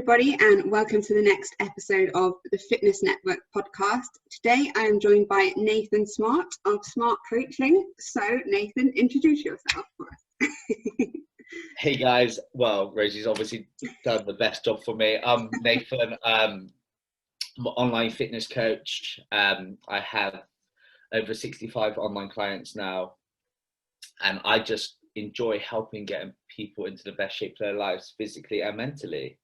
everybody, and welcome to the next episode of the Fitness Network podcast. Today I am joined by Nathan Smart of Smart Coaching. So Nathan, introduce yourself for us. Hey guys, well, Rosie's obviously done the best job for me. I'm Nathan, I'm an online fitness coach. I have over 65 online clients now, and I just enjoy helping getting people into the best shape of their lives, physically and mentally.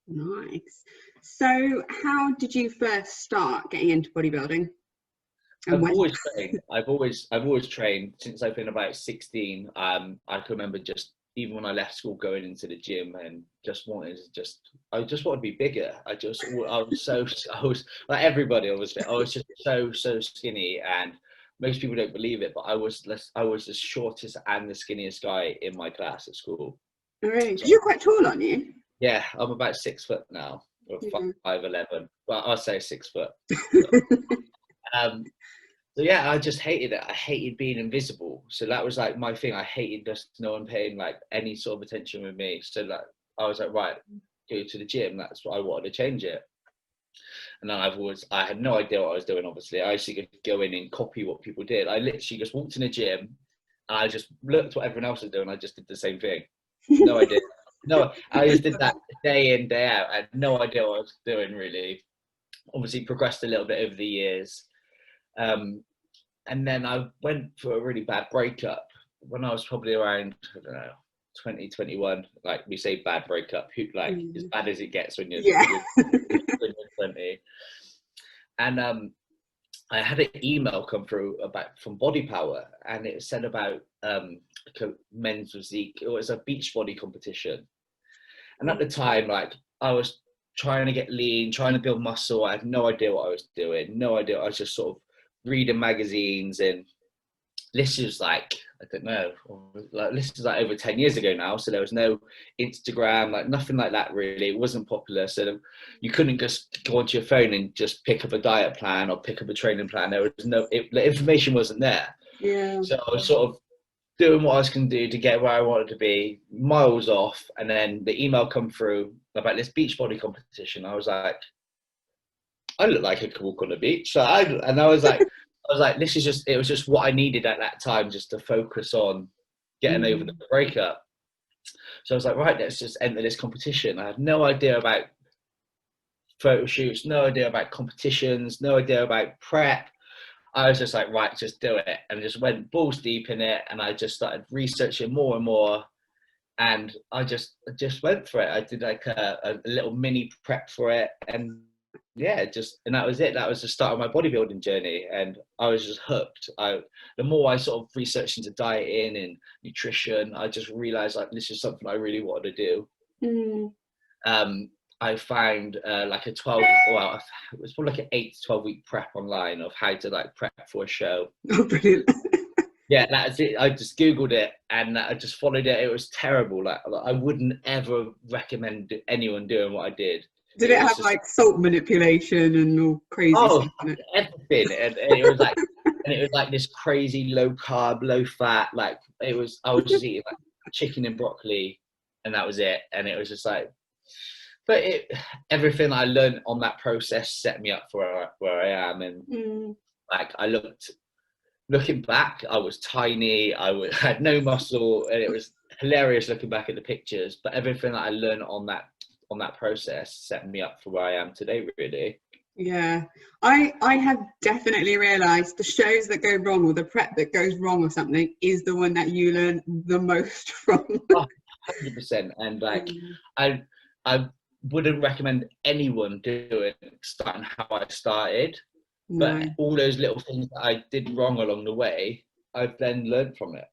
Nice. So how did you first start getting into bodybuilding? I've always trained since I've been about 16. I can remember just even when I left school going into the gym and I just wanted to be bigger. I was like everybody, obviously. I was just so skinny, and most people don't believe it, but I was the shortest and the skinniest guy in my class at school. Oh, really? So, you're quite tall, aren't you? Yeah, I'm about 6 foot now, or 5'11", but I'll say 6 foot. So yeah, I just hated it. I hated being invisible. So that was like my thing. I hated just no one paying like any sort of attention with me. So that I was like, right, go to the gym. That's what I wanted to change it. And then I had no idea what I was doing. Obviously, I used to go in and copy what people did. I literally just walked in the gym, and I just looked what everyone else was doing. I just did the same thing. No idea. No, I just did that day in, day out. I had no idea what I was doing, really. Obviously progressed a little bit over the years. And then I went through a really bad breakup when I was probably around, I don't know, 2021. Like we say bad breakup, as bad as it gets when you're 20. And I had an email come through from Body Power, and it said about men's physique. It was a beach body competition. And at the time, like I was trying to get lean, trying to build muscle. I had no idea what I was doing. No idea. I was just sort of reading magazines, and this is like, I don't know, like this is like over 10 years ago now. So there was no Instagram, like nothing like that really. It wasn't popular. So you couldn't just go onto your phone and just pick up a diet plan or pick up a training plan. There was the information wasn't there. Yeah. So I was sort of doing what I was going to do to get where I wanted to be, miles off. And then the email come through about this beach body competition. I was like, I look like I could walk on the beach. So I was like, it was just what I needed at that time, just to focus on getting over the breakup. So I was like, right, let's just enter this competition. I had no idea about photo shoots, no idea about competitions, no idea about prep. I was just like, right, just do it. And I just went balls deep in it. And I just started researching more and more. And I just went for it. I did like a little mini prep for it. And yeah, and that was it. That was the start of my bodybuilding journey. And I was just hooked. The more I sort of researched into dieting and nutrition, I just realized like this is something I really wanted to do. I found like it was probably like an 8 to 12 week prep online of how to like prep for a show. Oh, brilliant. Yeah, that's it. I just Googled it and I just followed it. It was terrible. Like I wouldn't ever recommend anyone doing what I did. Did it have like salt manipulation and all crazy stuff in it? Everything. And it was like this crazy low carb, low fat. Like I was just eating like chicken and broccoli, and that was it. And it was just like, but everything I learned on that process set me up for where I am. And like looking back, I was tiny. I had no muscle, and it was hilarious looking back at the pictures. But everything that I learned on that process set me up for where I am today, really. Yeah, I have definitely realized the shows that go wrong or the prep that goes wrong or something is the one that you learn the most from. 100%. And like I wouldn't recommend anyone starting how I started. No. But all those little things that I did wrong along the way, I've then learned from it.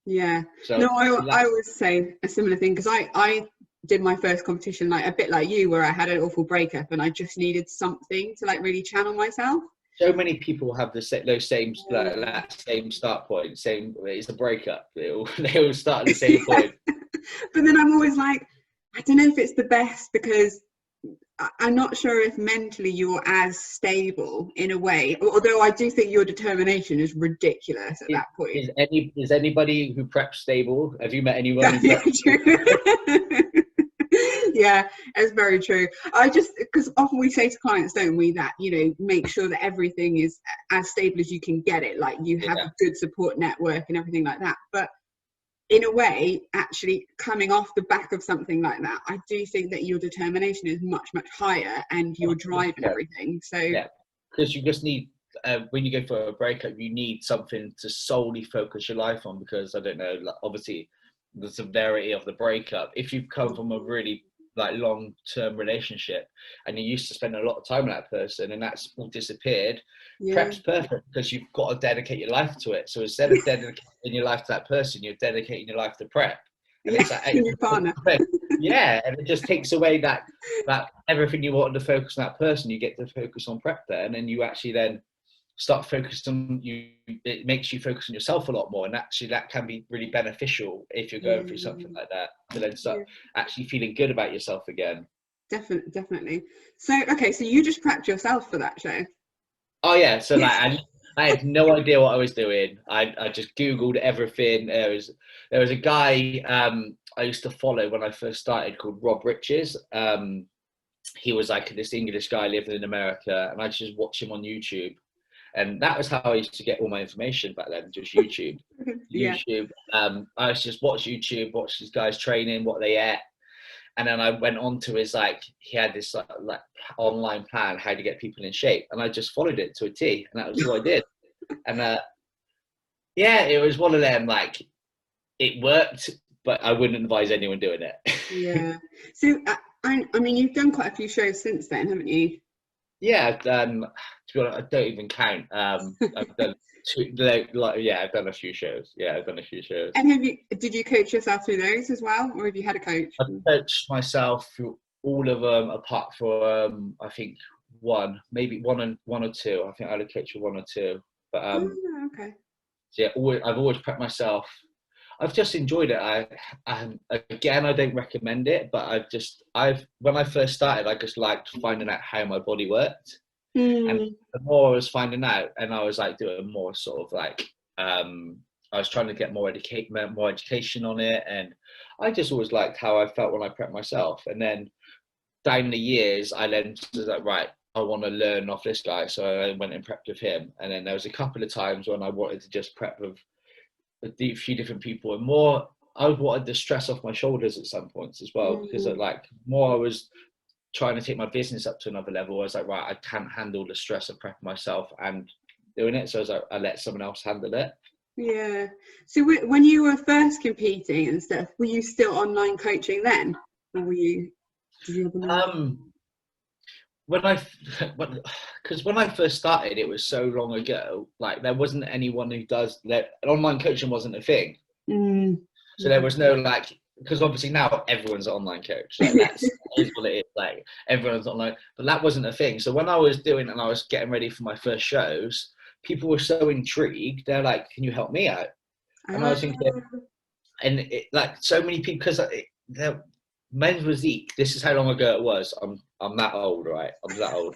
Yeah. So, no, I would say a similar thing, because I did my first competition like a bit like you, where I had an awful breakup and I just needed something to like really channel myself. So many people have that same start point. It's a breakup. They all start at the same point. But then I'm always like, I don't know if it's the best, because I'm not sure if mentally you're as stable in a way, although I do think your determination is ridiculous at that point. Is anybody who preps stable? Have you met anyone who preps? Yeah, it's very true. I just, because often we say to clients, don't we, that, you know, make sure that everything is as stable as you can get it, like you have Yeah. a good support network and everything like that. But in a way, actually coming off the back of something like that, I do think that your determination is much, much higher, and your drive and everything. So yeah, because you just need, when you go for a breakup, you need something to solely focus your life on, because I don't know, like, obviously the severity of the breakup, if you've come from a really like long-term relationship and you used to spend a lot of time with that person and that's all disappeared, yeah, prep's perfect because you've got to dedicate your life to it. So instead of dedicating your life to that person, you're dedicating your life to prep. And yeah, it's like, and your partner. yeah, and it just takes away that everything you wanted to focus on that person, you get to focus on prep there, and then you actually then start focusing on you. It makes you focus on yourself a lot more, and actually that can be really beneficial if you're going through something like that, to then start actually feeling good about yourself again. Definitely. So okay, so you just prepped yourself for that show? Oh yeah, so like I had no idea what I was doing. I just googled everything. There was a guy I used to follow when I first started called Rob Riches. He was like this English guy living in America, and I just watched him on YouTube. And that was how I used to get all my information back then, just YouTube. Yeah. YouTube. I was just watch YouTube, watch these guys training, what they ate. And then I went on to his, like, he had this like online plan, how to get people in shape. And I just followed it to a T, and that was all I did. And yeah, it was one of them, like, it worked, but I wouldn't advise anyone doing it. Yeah. So I mean, you've done quite a few shows since then, haven't you? Yeah, I've done, to be honest, I don't even count. I've done two, yeah, I've done a few shows. Yeah, I've done a few shows. And did you coach yourself through those as well, or have you had a coach? I've coached myself through all of them, apart from I think maybe one or two. I think I had a coach for one or two. But Oh, okay. yeah, I've always prepped myself. I've just enjoyed it. Again, I don't recommend it, but when I first started, I just liked finding out how my body worked. And Mm, the more I was finding out, and I was like doing more sort of like, I was trying to get more education on it, and I just always liked how I felt when I prepped myself. And then down the years, I then was like, right, I want to learn off this guy, so I went and prepped with him. And then there was a couple of times when I wanted to just prep with a few different people, and more I wanted the stress off my shoulders at some points as well, because like more I was trying to take my business up to another level. I was like, right, I can't handle the stress of prepping myself and doing it. So I was like, I let someone else handle it. yeah. So when you were first competing and stuff, were you still online coaching then, or did you have another? When I, because when I first started, it was so long ago. Like there wasn't anyone who does that. Online coaching wasn't a thing. Mm, So there was no like, because obviously now everyone's an online coach. Like that's is what it is. Like everyone's online, but that wasn't a thing. So when I was doing and I was getting ready for my first shows, people were so intrigued. They're like, "Can you help me out?" And I was thinking, and like so many people, because men's physique. This is how long ago it was. I'm that old, right? I'm that old.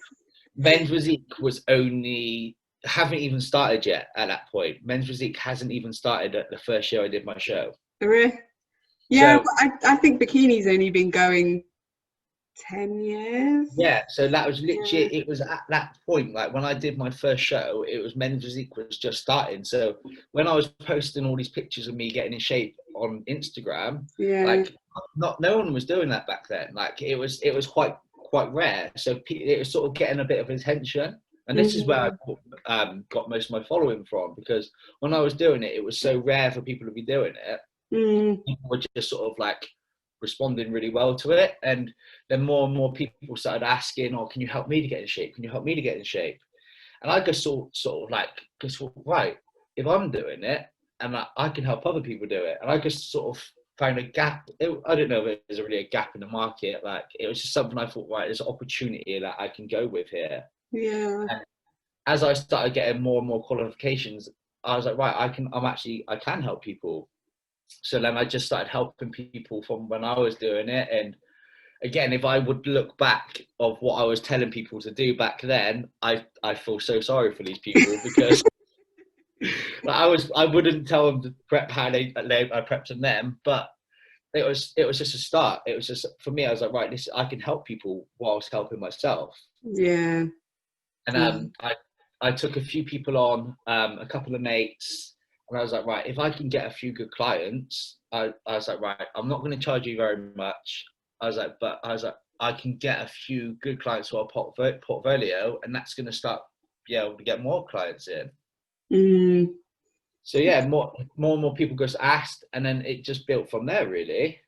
Men's physique was only haven't even started yet at that point. Men's physique hasn't even started at the first show I did my show. really? Yeah, So but I think Bikini's only been going 10 years. yeah, so that was literally, Yeah. it was at that point, like when I did my first show, it was men's physique was just starting. So when I was posting all these pictures of me getting in shape on Instagram, Yeah. like no one was doing that back then. Like it was quite rare. So it was sort of getting a bit of attention. And this is where I got most of my following from, because when I was doing it, it was so rare for people to be doing it. People were just sort of like responding really well to it, and then more and more people started asking, "Oh, can you help me to get in shape? Can you help me to get in shape?" And I just sort of like, right, if I'm doing it and I can help other people do it, and I just sort of found a gap. I don't know if there's really a gap in the market. Like it was just something I thought, right, there's an opportunity that I can go with here. Yeah. And as I started getting more and more qualifications, I was like, right, I can help people. So then I just started helping people from when I was doing it. And again, if I would look back of what I was telling people to do back then, I feel so sorry for these people, because I wouldn't tell them to prep how I prepped them, but it was just a start. It was just, for me, I was like, right, this, I can help people whilst helping myself. Yeah. And I took a few people on, a couple of mates, and I was like, right, if I can get a few good clients, I was like, right, I'm not going to charge you very much. But I can get a few good clients to our portfolio, and that's going to start be able to get more clients in. Mm. So yeah, more and more people just asked, and then it just built from there, really.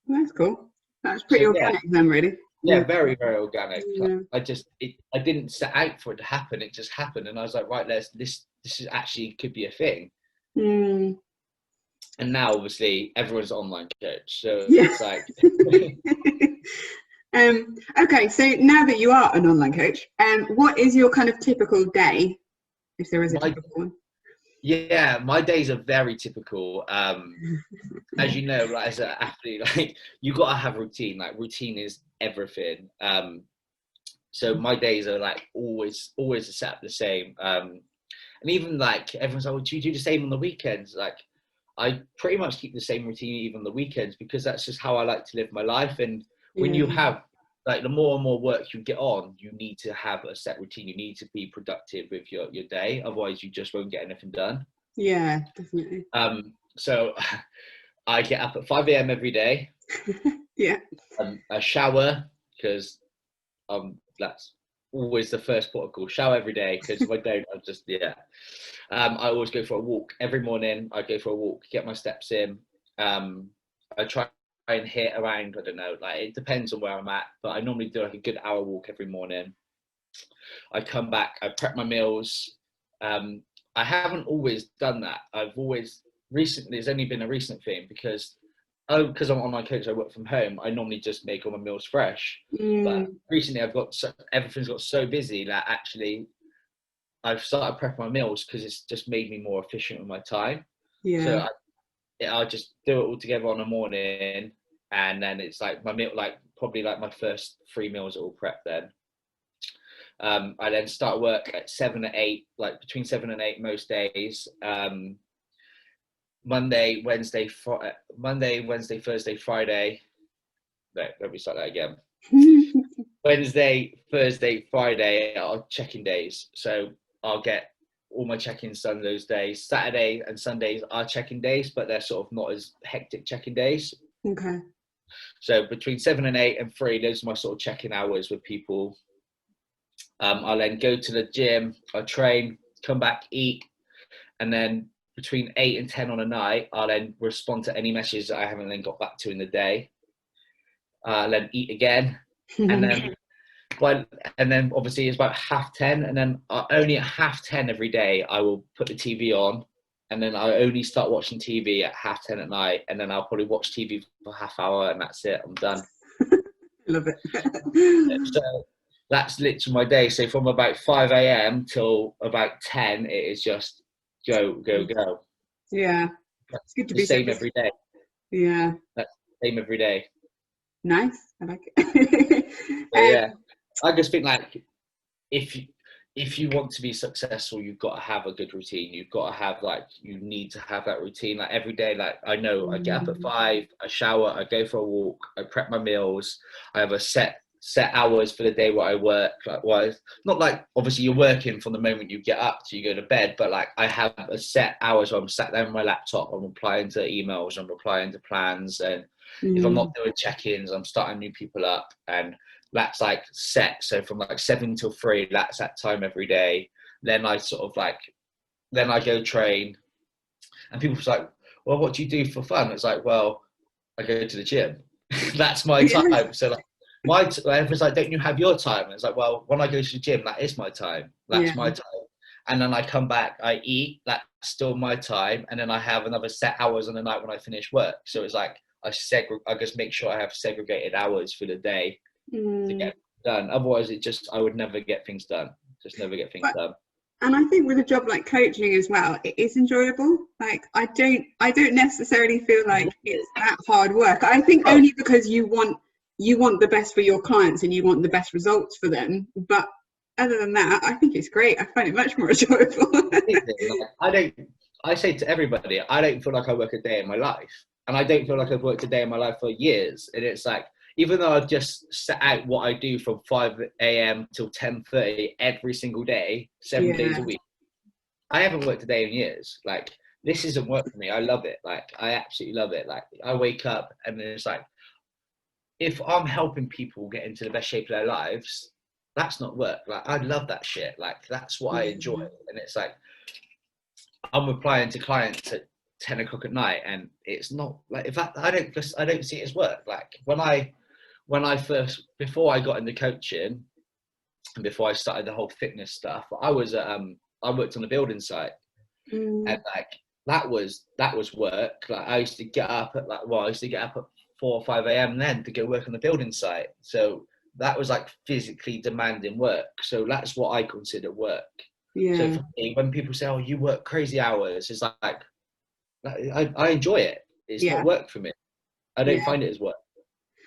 That's cool. That's pretty So yeah, organic then, really. yeah, very, very organic. Yeah. I didn't set out for it to happen. It just happened, and I was like, right, this is actually could be a thing. Mm. And now, obviously, everyone's an online coach, so Yeah. it's like, Okay, so now that you are an online coach, what is your kind of typical day, if there is a typical one? yeah, my days are very typical. As you know, like, as an athlete, like, you gotta have routine. Like, routine is everything. So my days are like always set up the same. And even like everyone's like, well, do you do the same on the weekends? Like, I pretty much keep the same routine even on the weekends, because that's just how I like to live my life. And when you have, like, the more and more work you get on, you need to have a set routine. You need to be productive with your day. Otherwise, you just won't get anything done. Yeah, definitely. So I get up at 5 a.m. every day. Yeah. I shower, because that's always the first protocol. Shower every day, because if I don't, I just, I always go for a walk every morning. I go for a walk, get my steps in. I try and hit around, I don't know, like, it depends on where I'm at, but I normally do like a good hour walk every morning. I come back, I prep my meals. I haven't always done that. Recently, it's only been a recent thing, because I'm an online coach, I work from home. I normally just make all my meals fresh. But recently, everything's got so busy that actually I've started prepping my meals, because it's just made me more efficient with my time. Yeah. So I just do it all together on a morning, and then it's like my meal, like probably like my first 3 meals are all prepped then. I then start work at 7 or 8, like between 7 and 8 most days. Monday, Wednesday, Thursday, Friday. No, let me start that again. Wednesday, Thursday, Friday are check-in days. So I'll get all my check-ins done those days. Saturday and Sundays are check-in days, but they're sort of not as hectic check-in days. Okay. So between 7 and 8 and 3, those are my sort of check-in hours with people. I'll then go to the gym, I'll train, come back, eat, and then between 8 and 10 on a night, I'll then respond to any messages that I haven't then got back to in the day. I'll then eat again, and then obviously it's about 10:30, and then only at 10:30 every day I will put the TV on, and then I only start watching TV at 10:30 at night, and then I'll probably watch TV for half hour, and that's it. I'm done. Love it. So that's literally my day. So from about 5 a.m. till about 10, it is just go. Yeah. It's good to The be so same busy. every day. Yeah. That's the same every day. Nice. I like it. Yeah. I just think, like, if you want to be successful, you've got to have a good routine. You've got to have, like, you need to have that routine. Like, every day, like, I know I get up at 5, I shower, I go for a walk, I prep my meals, I have a set hours for the day where I work. Like, well, not like, obviously you're working from the moment you get up till you go to bed, but like, I have a set hours where I'm sat there on my laptop, I'm replying to emails, I'm replying to plans, and if I'm not doing check-ins, I'm starting new people up, and that's like set. So from like 7 till 3, that's that time every day. Then I sort of like, then I go train, and people are like, well, what do you do for fun? It's like, well, I go to the gym. That's my time. So like, everyone's like, don't you have your time? And it's like, well, when I go to the gym, that is my time. That's my time. And then I come back, I eat, that's still my time. And then I have another set hours on the night when I finish work. So it's like, I just make sure I have segregated hours for the day to get done. Otherwise, I would never get things done. Just never get things done. And I think with a job like coaching as well, it is enjoyable. Like, I don't necessarily feel like it's that hard work. I think only because you want the best for your clients and you want the best results for them. But other than that, I think it's great. I find it much more enjoyable. I say to everybody, I don't feel like I work a day in my life. and I don't feel like I've worked a day in my life for years. And it's like, even though I've just set out what I do from 5 a.m. till 10:30 every single day, 7 days a week, I haven't worked a day in years. Like, this isn't work for me. I love it. Like, I absolutely love it. Like, I wake up and then it's like, if I'm helping people get into the best shape of their lives, that's not work. Like, I love that shit. Like, that's what I enjoy. And it's like, I'm replying to clients at 10 o'clock at night, and it's not like, if I don't see it as work. Like, when I first, before I got into coaching and before I started the whole fitness stuff, I worked on a building site, and like, that was work. Like, I used to get up at 4 or 5 a.m. then to go work on the building site. So that was like physically demanding work. So that's what I consider work. So for me, when people say, "Oh, you work crazy hours," it's like, I enjoy it. It's not work for me. I don't find it as work.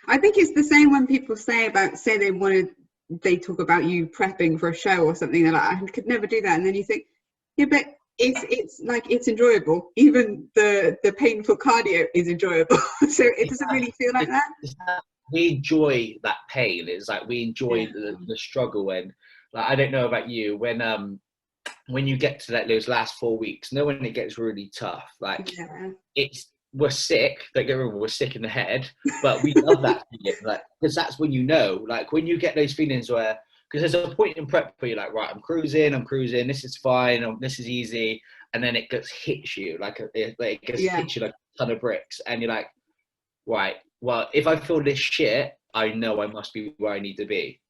I think it's the same when people say they talk about you prepping for a show or something. They're like, I could never do that. And then you think, yeah, but it's like, it's enjoyable. Even the painful cardio is enjoyable. So it doesn't really feel like that. We enjoy that pain. It's like, we enjoy the struggle. And like, I don't know about you, when you get to those last 4 weeks, when it gets really tough, like, we're sick. Don't get me wrong, we're sick in the head, but we love that feeling, like, because that's when like, when you get those feelings where, because there's a point in prep where you're like, right, I'm cruising, this is fine, this is easy, and then it hits you like hits you like a ton of bricks, and you're like, right, well, if I feel this shit, I know I must be where I need to be.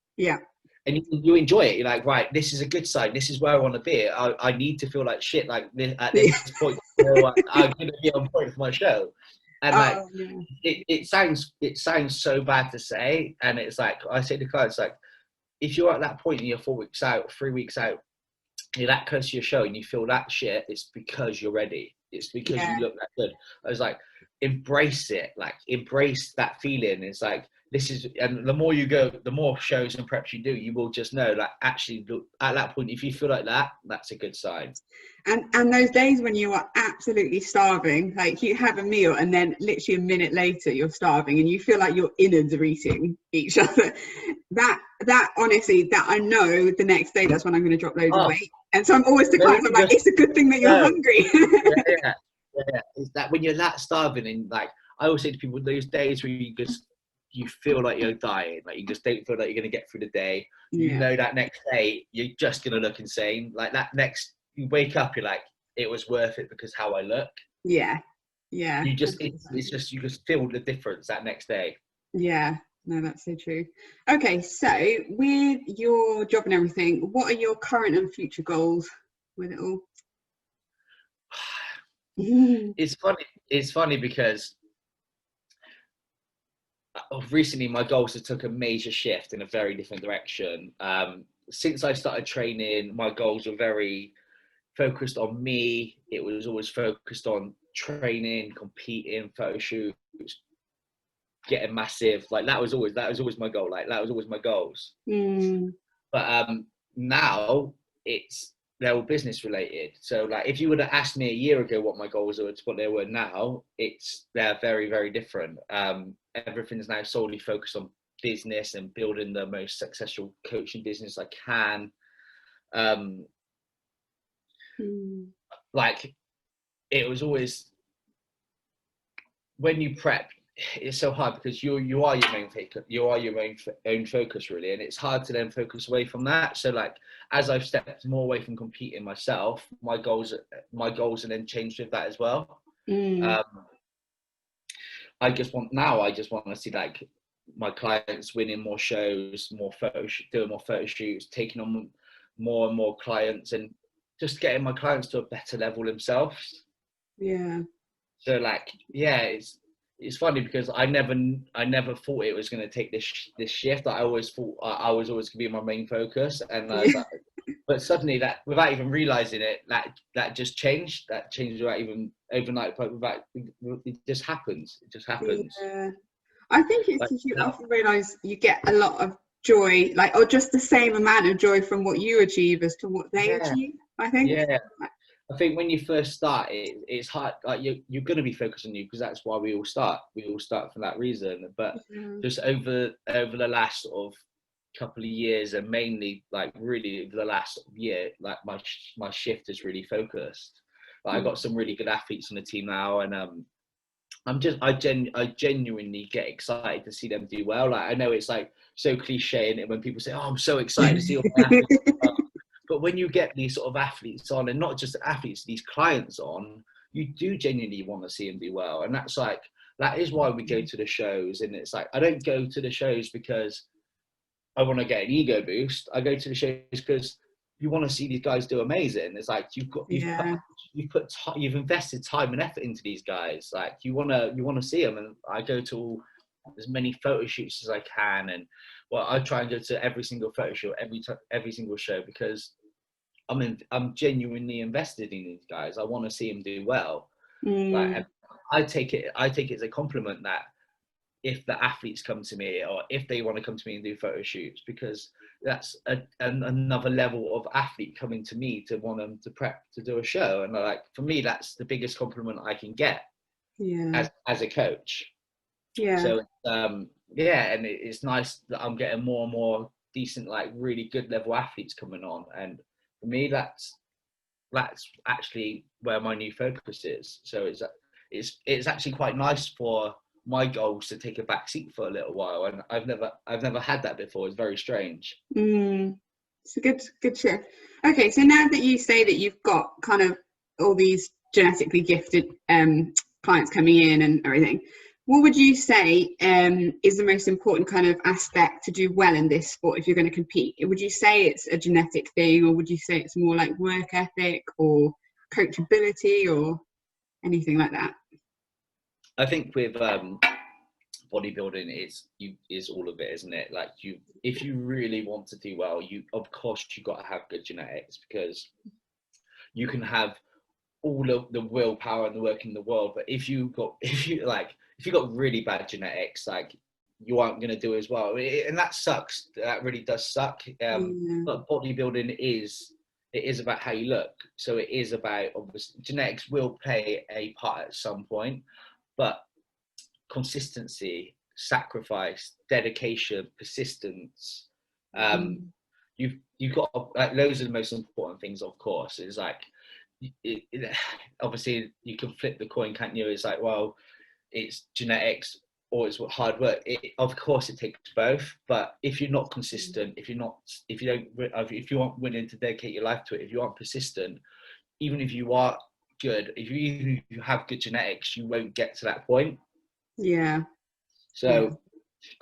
And you enjoy it. You're like, right, this is a good sign. This is where I want to be. I need to feel like shit like this at this point. I'm going to be on point for my show. And it sounds so bad to say. And it's like, I say to clients, like, if you're at that point and you're 4 weeks out, 3 weeks out, you're that close to your show and you feel that shit, it's because you're ready. It's because you look that good. I was like, embrace it. Like, embrace that feeling. It's like, and the more you go, the more shows and preps you do, you will just know that actually at that point, if you feel like that, that's a good sign. And those days when you are absolutely starving, like, you have a meal and then literally a minute later you're starving and you feel like your innards are eating each other, that honestly, that I know the next day, that's when I'm going to drop loads of weight. And so I'm always to clients, I'm like, it's a good thing that you're hungry. It's that when you're that starving, and like, I always say to people, those days where you feel like you're dying, like, you just don't feel like you're going to get through the day. You know that next day you're just going to look insane. Like, you wake up, you're like, it was worth it because how I look. You just you just feel the difference that next day. No, that's so true. Okay, so with your job and everything, what are your current and future goals with it all? It's funny because recently my goals have took a major shift in a very different direction. Since I started training, my goals were very focused on me. It was always focused on training, competing, photo shoots, getting massive. Like, that was always my goal. Like, that was always my goals. But now they're all business related. So, like, if you would have asked me a year ago what my goals were to what they were now, they're very, very different. Everything's now solely focused on business and building the most successful coaching business I can. Like, it was always, when you prep, it's so hard because you are your main focus, own focus, really, and it's hard to then focus away from that. So, like, as I've stepped more away from competing myself, my goals are then changed with that as well. I just want to see, like, my clients winning more shows, doing more photo shoots, taking on more and more clients, and just getting my clients to a better level themselves. So, like, it's funny because I never thought it was going to take this shift. I always thought I was always going to be my main focus, and I was like, but suddenly, that, without even realizing it, that just changed. That changed without even overnight. It just happens. I think it's because you often realize you get a lot of joy, like, or just the same amount of joy from what you achieve as to what they achieve. I think. I think when you first start, it's hard. Like you're going to be focused on you because that's why we all start. We all start for that reason. But just over the last sort of couple of years, and mainly like really over the last year, like my shift is really focused. Like I got some really good athletes on the team now, and I genuinely get excited to see them do well. Like I know it's like so cliche, and when people say, "Oh, I'm so excited to see all my athletes do well." But when you get these sort of athletes on, and not just athletes, these clients on, you do genuinely want to see them do well. And that is why we go to the shows. And it's like, I don't go to the shows because I want to get an ego boost. I go to the shows because you want to see these guys do amazing. It's like you've invested time and effort into these guys. Like you want to see them. And I go to as many photo shoots as I can, and I try and go to every single photo shoot, every single show, because I'm genuinely invested in these guys. I want to see them do well. Like I take it as a compliment that if the athletes come to me, or if they want to come to me and do photo shoots, because that's another level of athlete coming to me to want them to prep to do a show. And like, for me, that's the biggest compliment I can get as a coach. So and it's nice that I'm getting more and more decent, like really good level athletes coming on. And for me, that's actually where my new focus is. So it's actually quite nice for my goals to take a back seat for a little while, and I've never had that before. It's very strange. It's a good shift. Okay, so now that you say that you've got kind of all these genetically gifted clients coming in and everything, what would you say is the most important kind of aspect to do well in this sport if you're going to compete? Would you say it's a genetic thing, or would you say it's more like work ethic or coachability or anything like that? I think with bodybuilding is all of it, isn't it? Like if you really want to do well, of course you got to have good genetics, because you can have all of the willpower and the work in the world, but if you got really bad genetics, like you aren't going to do as well, and that sucks. That really does suck. But bodybuilding is about how you look, so it is about, obviously genetics will play a part at some point, but consistency, sacrifice, dedication, persistence, you've got, like, those are the most important things. Of course, it's like obviously you can flip the coin, can't you? It's like, well, it's genetics or it's hard work. Of course it takes both, but if you're not consistent, if you aren't willing to dedicate your life to it, if you aren't persistent, even if you are good, if you have good genetics, you won't get to that point.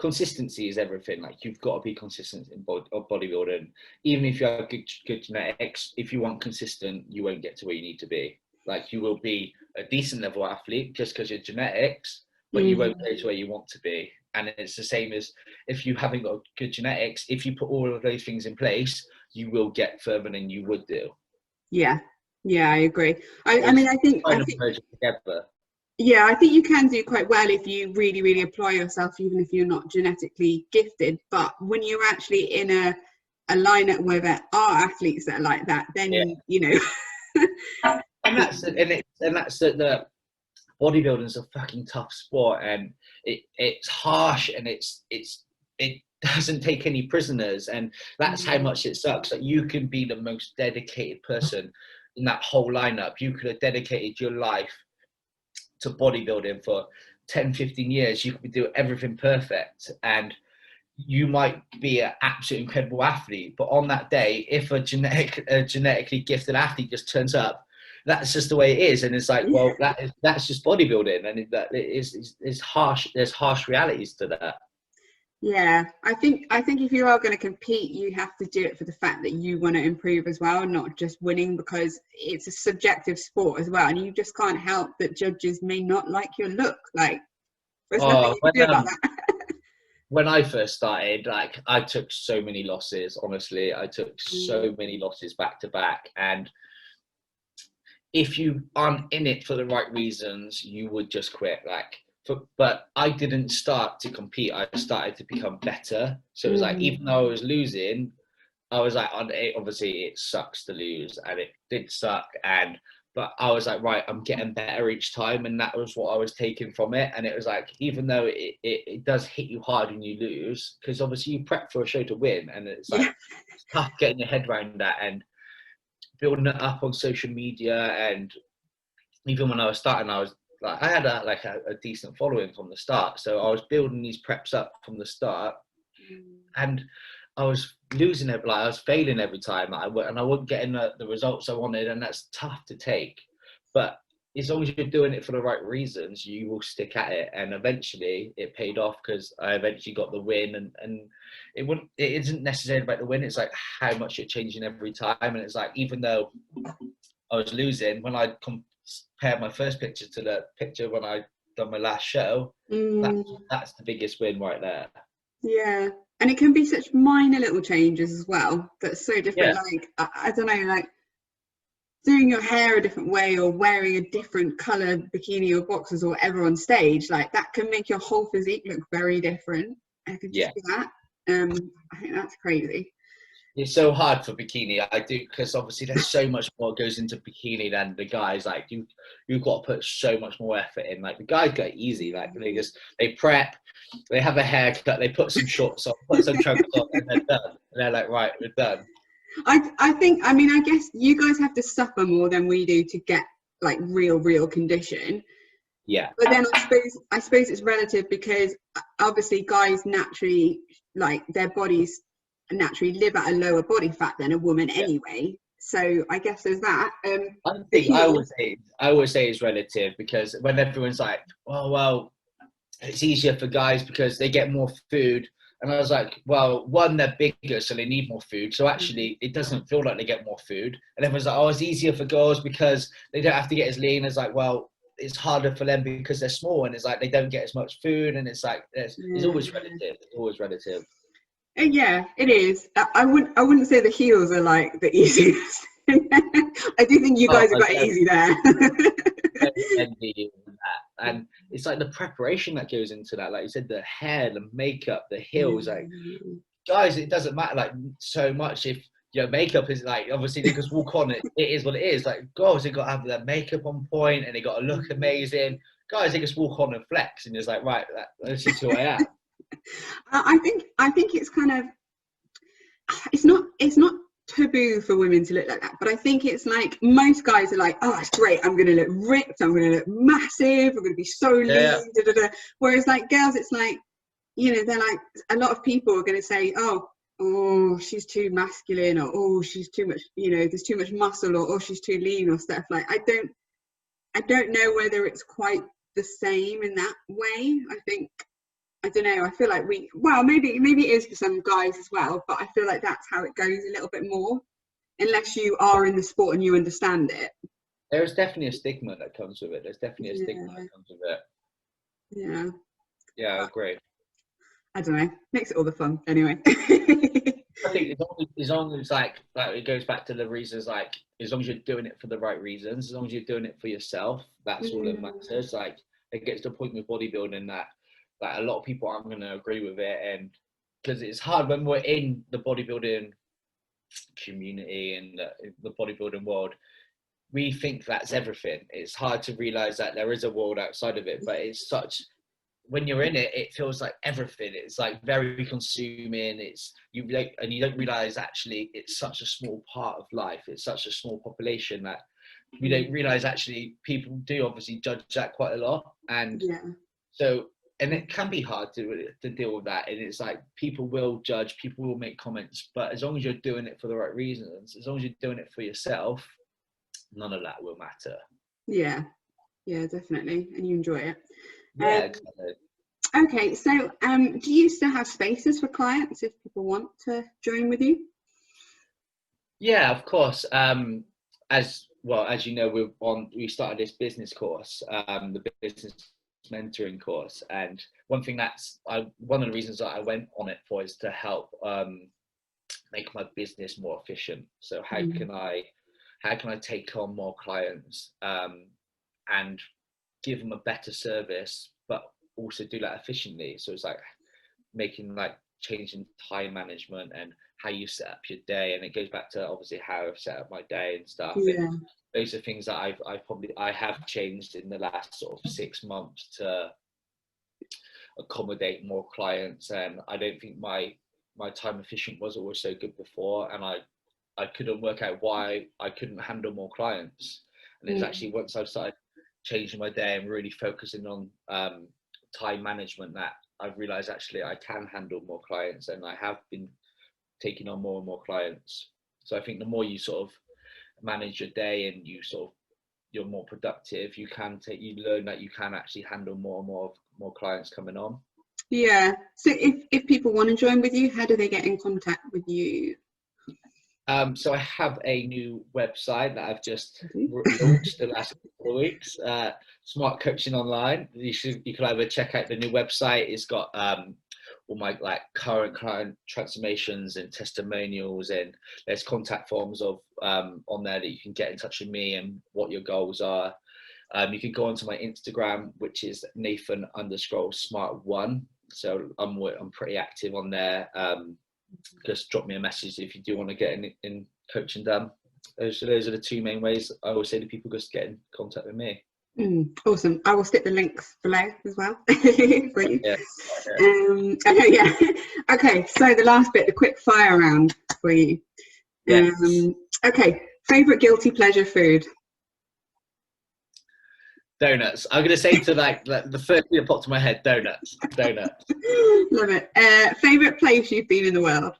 Consistency is everything. Like, you've got to be consistent in bodybuilding. Even if you have good genetics, if you aren't consistent, you won't get to where you need to be. Like, you will be a decent level athlete just because you're genetics, but you won't go to where you want to be. And it's the same as if you haven't got good genetics. If you put all of those things in place, you will get further than you would do. Yeah, I agree. I mean, I think together. Yeah, I think you can do quite well if you really, really apply yourself, even if you're not genetically gifted. But when you're actually in a lineup where there are athletes that are like that, then you know. and that's the bodybuilding's a fucking tough sport, and it's harsh, and it doesn't take any prisoners, and that's how much it sucks. That you can be the most dedicated person in that whole lineup. You could have dedicated your life to bodybuilding for 10-15 years. You could be doing everything perfect, and you might be an absolute incredible athlete, but on that day, if a genetically gifted athlete just turns up, that's just the way it is. And it's like, well, that's just bodybuilding, and it's harsh. There's harsh realities to that. Yeah, I think if you are going to compete, you have to do it for the fact that you want to improve as well, not just winning, because it's a subjective sport as well, and you just can't help that judges may not like your look. Like, there's nothing you can do about that. When I first started, like, I took so many losses. Honestly, I took so many losses back to back, and if you aren't in it for the right reasons, you would just quit. But I didn't start to compete. I started to become better. So it was like, even though I was losing, I was like, obviously it sucks to lose, and it did suck. And but I was like, right, I'm getting better each time, and that was what I was taking from it. And it was like, even though it does hit you hard when you lose, because obviously you prep for a show to win, and it's like it's tough getting your head around that and building it up on social media. And even when I was starting, I was like, I had a decent following from the start, so I was building these preps up from the start, and I was losing it, like I was failing every time, and I wasn't getting the results I wanted, and that's tough to take. But as long as you're doing it for the right reasons, you will stick at it, and eventually it paid off, because I eventually got the win. And it isn't necessarily about the win, it's like how much you're changing every time. And it's like, even though I was losing, when I compared my first picture to the picture when I done my last show, that's the biggest win right there. Yeah, and it can be such minor little changes as well that's so different. Yeah. Like I don't know, like doing your hair a different way or wearing a different color bikini or boxers or whatever on stage, like that can make your whole physique look very different. It could just be that. I think that's crazy. It's so hard for bikini. I do, because obviously there's so much more goes into bikini than the guys. Like you've got to put so much more effort in. Like the guys go easy. Like they prep, they have a haircut, they put some shorts on, put some trousers on, and they're done. And they're like, right, we're done. I think, I mean, I guess you guys have to suffer more than we do to get like real condition. Yeah. But then I suppose it's relative, because obviously guys naturally, like their bodies naturally live at a lower body fat than a woman anyway. So I guess there's that. I always say it's relative, because when everyone's like, oh well, it's easier for guys because they get more food. And I was like, well, one, they're bigger, so they need more food. So actually, it doesn't feel like they get more food. And everyone's like, oh, it's easier for girls because they don't have to get as lean. It's like, well, it's harder for them because they're small, and it's like they don't get as much food. And it's like, it's always relative. It's always relative. Yeah, it is. I wouldn't say the heels are like the easiest. I do think you guys have got it easy there. And it's like the preparation that goes into that, like you said, the hair, the makeup, the heels. Like guys, it doesn't matter like so much if your makeup is like, obviously they just walk on it. It is what it is. Like girls, they got to have their makeup on point and they got to look amazing. Guys, they just walk on and flex, and it's like, right, this is who I am. I think it's kind of, it's not taboo for women to look like that, but I think it's like most guys are like, oh, it's great, I'm gonna look ripped, I'm gonna look massive, I'm gonna be so lean, whereas like girls, it's like, you know, they're like, a lot of people are gonna say, oh, she's too masculine, or oh, she's too much, you know, there's too much muscle, or oh, she's too lean, or stuff. Like I don't know whether it's quite the same in that way. I don't know, I feel like maybe it is for some guys as well, but I feel like that's how it goes a little bit more, unless you are in the sport and you understand it. There's definitely a stigma that comes with it. Yeah, I agree. I don't know, makes it all the fun anyway. I think as long as like it goes back to the reasons, like as long as you're doing it for the right reasons, as long as you're doing it for yourself, that's all that matters. Like it gets to a point with bodybuilding that a lot of people aren't going to agree with it, and because it's hard when we're in the bodybuilding community and the bodybuilding world, we think that's everything. It's hard to realize that there is a world outside of it, but it's such, when you're in it, it feels like everything. It's like very consuming. It's you don't realize actually it's such a small part of life. It's such a small population that you don't realize actually people do obviously judge that quite a lot. And so, and it can be hard to deal with that. And it's like people will judge, people will make comments, but as long as you're doing it for the right reasons, as long as you're doing it for yourself, none of that will matter. Yeah, definitely, and you enjoy it. Yeah, exactly. Okay, so do you still have spaces for clients if people want to join with you? Yeah, of course. As you know, we started this business course, the business mentoring course, and one of the reasons that I went on it for is to help make my business more efficient. So how can I take on more clients and give them a better service, but also do that efficiently? So it's like changing time management and how you set up your day, and it goes back to obviously how I've set up my day and stuff. And those are things that I have changed in the last sort of 6 months to accommodate more clients. And I don't think my time efficient was always so good before, and I couldn't work out why I couldn't handle more clients. And it's actually once I started changing my day and really focusing on time management that I've realized actually I can handle more clients, and I have been taking on more and more clients. So I think the more you sort of manage your day and you're more productive, you learn that you can actually handle more and more clients coming on. Yeah. So if people want to join with you, how do they get in contact with you? So I have a new website that I've just launched the last couple of weeks. Smart Coaching Online. You can either check out the new website. It's got all my like current client transformations and testimonials, and there's contact forms on there that you can get in touch with me and what your goals are. You can go onto my Instagram, which is Nathan_smart1. So I'm pretty active on there. Just drop me a message if you do want to get in coaching done. Those are the two main ways I always say to people, just get in contact with me. Awesome. I will stick the links below as well for you. Yeah. Okay, so the last bit, the quick fire round for you. Yes. Okay, favorite guilty pleasure food? Donuts. I'm gonna say to like the first thing that popped to my head, donuts. Love it. Favorite place you've been in the world?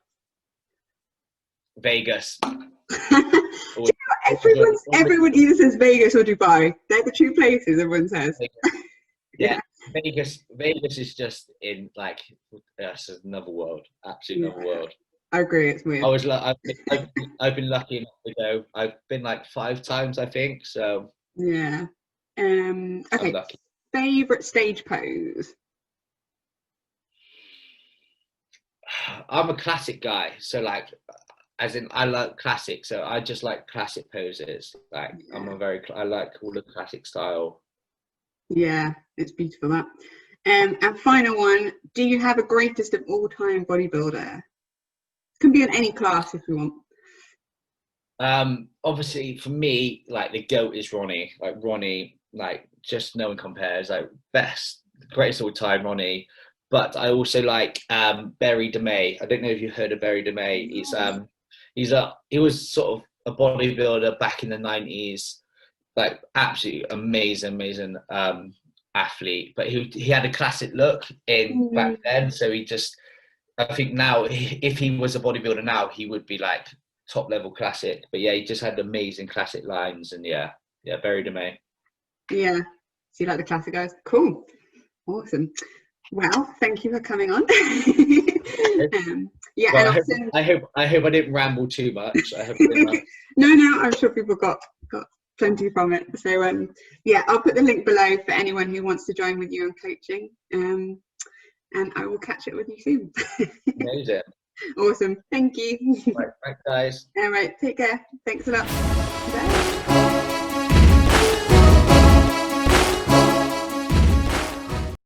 Vegas. Everyone either says Vegas or Dubai. They're the two places everyone says. Yeah. Vegas is just in like that's another world, absolutely another world. I agree, it's weird. I've been lucky enough to go. I've been like 5 times, I think. So yeah. Okay. Favorite stage pose? I'm a classic guy, so like, as in I like classic. So I just like classic poses. Like I like all the classic style. Yeah, it's beautiful that. And final one, do you have a greatest of all time bodybuilder? Can be in any class if you want. Obviously for me, like the GOAT is Ronnie. Like just no one compares. Like greatest of all time, Ronnie. But I also like Barry DeMay. I don't know if you heard of Barry DeMay. He was sort of a bodybuilder back in the 90s. Like absolutely amazing athlete, but he had a classic look in back then. So I think now if he was a bodybuilder now, he would be like top level classic. But yeah, he just had amazing classic lines, and yeah, Barry DeMay. Yeah, so you like the classic guys? Cool, awesome. Well, thank you for coming on. Well, I hope I didn't ramble too much. I hope No, I'm sure people got plenty from it. So I'll put the link below for anyone who wants to join with you on coaching. And I will catch up with you soon. Amazing. Awesome. Thank you. Right, thanks guys. All right, take care. Thanks a lot. Bye.